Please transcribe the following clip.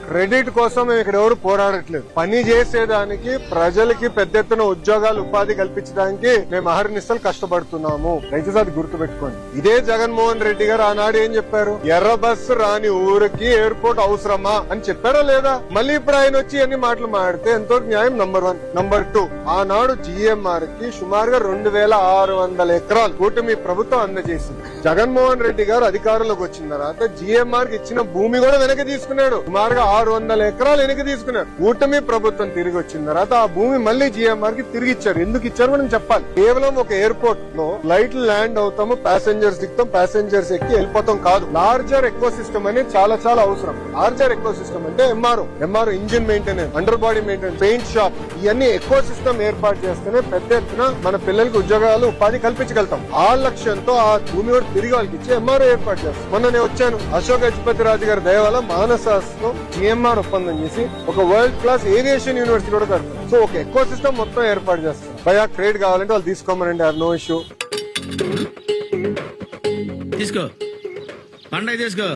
Credit కోసం మేము ఇక్కడ ఎవరు పోరాడట్లేదు. పని చేసేదానికి ప్రజలకి పెద్ద ఎత్తున ఉద్యోగాలు ఉపాధి కల్పించడానికి మేము అహర్నిశలు కష్టపడుతున్నాము. దయచేసి అది గుర్తుపెట్టుకోండి. ఇదే జగన్మోహన్ రెడ్డి గారు ఆనాడు ఏం చెప్పారు? ఎర్ర బస్సు రాని ఊరికి ఎయిర్పోర్ట్ అవసరమా అని చెప్పారా లేదా? మళ్ళీ ఇప్పుడు ఆయన వచ్చి అన్ని మాటలు మాడితే ఎంతో న్యాయం. నంబర్ 1. నంబర్ 2, ఆనాడు జిఎంఆర్ కి సుమారుగా 2600 ఎకరాలు కూటమి ప్రభుత్వం అందజేసింది. జగన్మోహన్ రెడ్డి గారు అధికారంలోకి వచ్చిన తర్వాత జిఎంఆర్ కి ఇచ్చిన భూమి కూడా వెనక్కి తీసుకున్నాడు. సుమారుగా 600 ఎకరాలు వెనక్కి తీసుకున్నాడు. కూటమి ప్రభుత్వం తిరిగి వచ్చిన తర్వాత ఆ భూమి మళ్ళీ జిఎంఆర్ కి తిరిగి ఇచ్చారు. ఎందుకు ఇచ్చారు మనం చెప్పాలి. కేవలం ఒక ఎయిర్పోర్ట్ లో ఫ్లైట్లు ల్యాండ్ అవుతాము, ప్యాసింజర్స్ దిగుతాం, ప్యాసింజర్స్ ఎక్కి వెళ్ళిపోతాం కాదు. లార్జర్ ఎకో సిస్టమ్ అనేది చాలా చాలా అవసరం. లార్జర్ ఎకో సిస్టమ్ అంటే MRO engine maintenance, under body maintenance, paint shop, ఇవన్నీ ఎకో సిస్టమ్ ఏర్పాటు చేస్తేనే పెద్ద ఎత్తున మన పిల్లలకి ఉద్యోగాలు ఉపాధి కల్పించగలుగుతాం. ఆ లక్ష్యంతో ఆ భూమి కూడా తిరిగి వాళ్ళకి ఇచ్చి ఎంఆర్ఓ ఏర్పాటు చేస్తాం. మొన్న నేను వచ్చాను, అశోక్ గజపతి రాజు గారి దయ వల్ల మానసాస్తో జిఎంఆర్ ఒప్పందం చేసి ఒక వరల్డ్ క్లాస్ ఏవియేషన్ యూనివర్సిటీ కూడా కడతాం. సో ఒక ఎకో సిస్టమ్ మొత్తం ఏర్పాటు చేస్తాం. భయ క్రెడిట్ కావాలంటే వాళ్ళు తీసుకోమనండి, ఆర్ నో ఇష్యూ. తీసుకో పండగ తీసుకో.